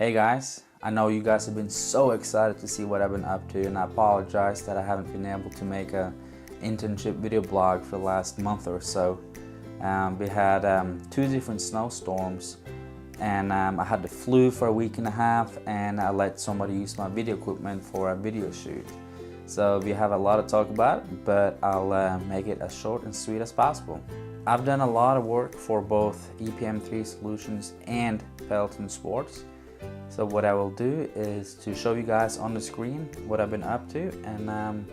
Hey guys, I know you guys have been so excited to see what I've been up to, and I apologize that I haven't been able to make a internship video blog for the last month or so. We had 2 different snowstorms, and I had the flu for a week and a half, and I let somebody use my video equipment for a video shoot. So we have a lot to talk about, but I'll make it as short and sweet as possible. I've done a lot of work for both EPM3 Solutions and Peloton Sports. So what I will do is to show you guys on the screen what I've been up to, and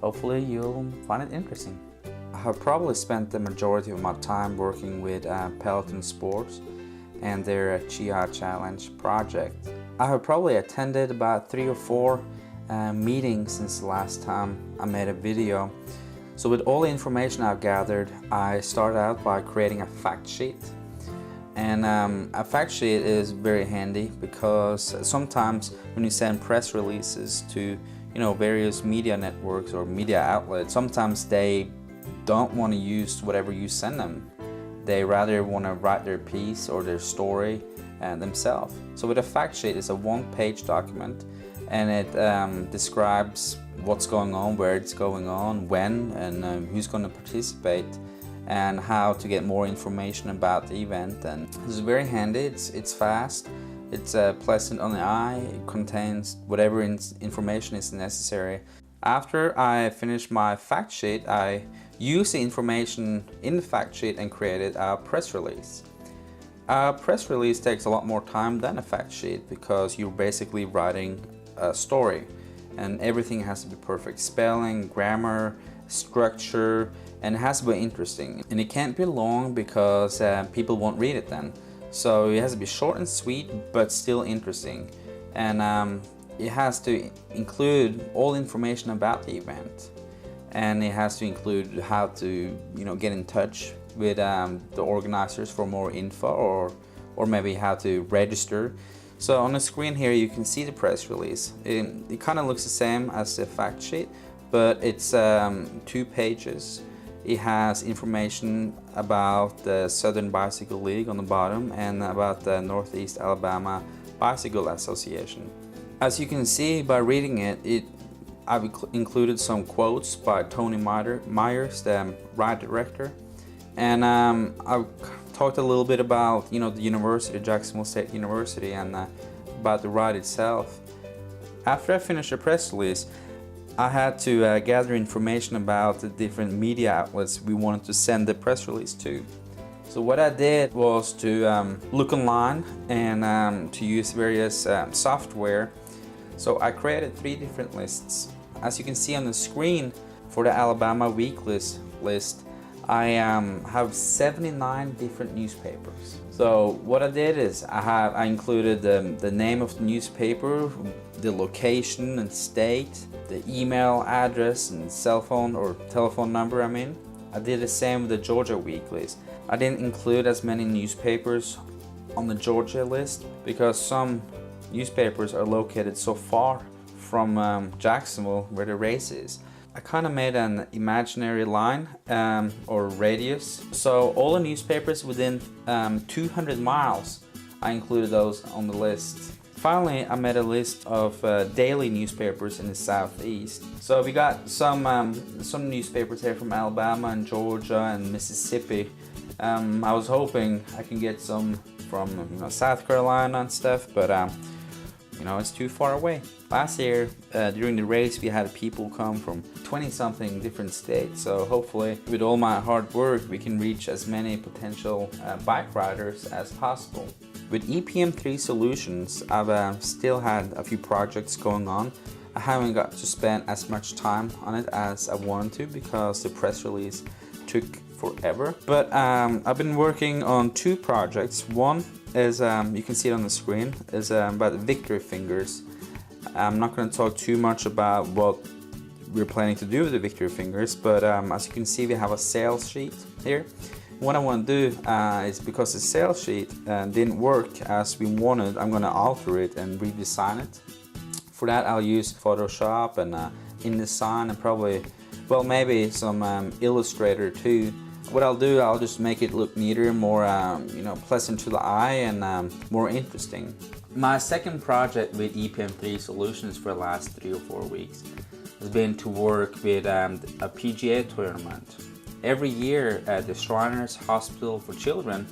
hopefully you'll find it interesting. I have probably spent the majority of my time working with Peloton Sports and their Chia Challenge project. I have probably attended about 3 or 4 meetings since the last time I made a video. So with all the information I've gathered, I started out by creating a fact sheet. And a fact sheet is very handy because sometimes when you send press releases to various media networks or media outlets, sometimes they don't want to use whatever you send them. They rather want to write their piece or their story themselves. So with a fact sheet, it's a 1-page document, and it describes what's going on, where it's going on, when, and who's going to participate, and how to get more information about the event. And it's very handy, it's fast, it's pleasant on the eye, it contains whatever information is necessary. After I finished my fact sheet, I used the information in the fact sheet and created a press release. A press release takes a lot more time than a fact sheet because you're basically writing a story, and everything has to be perfect: spelling, grammar, structure, and it has to be interesting. And it can't be long because people won't read it then. So it has to be short and sweet, but still interesting. And it has to include all information about the event. And it has to include how to get in touch with the organizers for more info, or maybe how to register. So on the screen here you can see the press release. It kind of looks the same as the fact sheet, but it's 2 pages. It has information about the Southern Bicycle League on the bottom and about the Northeast Alabama Bicycle Association. As you can see by reading it, I've included some quotes by Tony Myers, the ride director, and I've talked a little bit about the university, Jacksonville State University, and about the ride itself. After I finished the press release, I had to gather information about the different media outlets we wanted to send the press release to. So what I did was to look online and to use various software. So I created 3 different lists. As you can see on the screen, for the Alabama Week list, I have 79 different newspapers. So what I did is I included the name of the newspaper, the location and state, the email address and cell phone or telephone number. I did the same with the Georgia Week list. I didn't include as many newspapers on the Georgia list because some newspapers are located so far from Jacksonville, where the race is. I kind of made an imaginary line or radius. So all the newspapers within 200 miles, I included those on the list. Finally, I made a list of daily newspapers in the Southeast. So we got some newspapers here from Alabama and Georgia and Mississippi. I was hoping I can get some from South Carolina and stuff, but it's too far away. Last year, during the race, we had people come from 20-something different states. So hopefully, with all my hard work, we can reach as many potential bike riders as possible. With EPM3 Solutions, I've still had a few projects going on. I haven't got to spend as much time on it as I wanted to because the press release took forever. But I've been working on 2 projects. One is, you can see it on the screen, is about the victory fingers. I'm not going to talk too much about what we're planning to do with the victory fingers, but as you can see, we have a sales sheet here. What I want to do is, because the sales sheet didn't work as we wanted, I'm going to alter it and redesign it. For that, I'll use Photoshop and InDesign and probably, well, maybe some Illustrator too. What I'll do, I'll just make it look neater, more pleasant to the eye, and more interesting. My second project with EPM3 Solutions for the last 3 or 4 weeks has been to work with a PGA tournament. Every year at the Shriners Hospital for Children,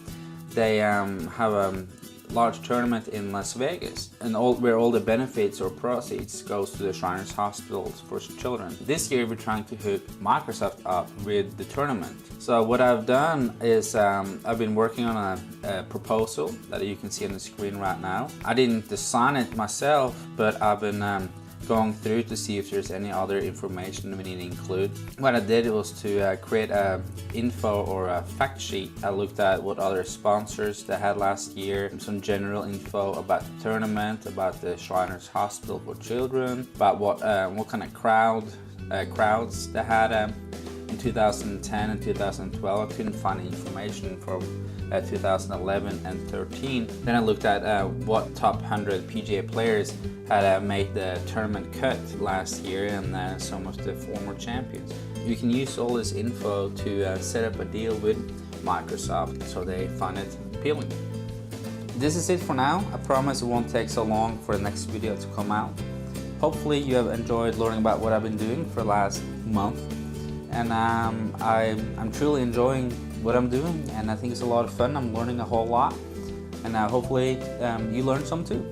they have a large tournament in Las Vegas, and where all the benefits or proceeds goes to the Shriners Hospitals for Children. This year we're trying to hook Microsoft up with the tournament. So what I've done is I've been working on a proposal that you can see on the screen right now. I didn't design it myself, but I've been going through to see if there's any other information we need to include. What I did was to create a info or a fact sheet. I looked at what other sponsors they had last year, some general info about the tournament, about the Shriners Hospital for Children, about what kind of crowds they had in 2010 and 2012. I couldn't find any information from 2011 and 13. Then I looked at what top 100 PGA players had made the tournament cut last year, and some of the former champions. You can use all this info to set up a deal with Microsoft so they find it appealing. This is it for now. I promise it won't take so long for the next video to come out. Hopefully you have enjoyed learning about what I've been doing for the last month, and I'm truly enjoying what I'm doing, and I think it's a lot of fun. I'm learning a whole lot, and hopefully you learn some too.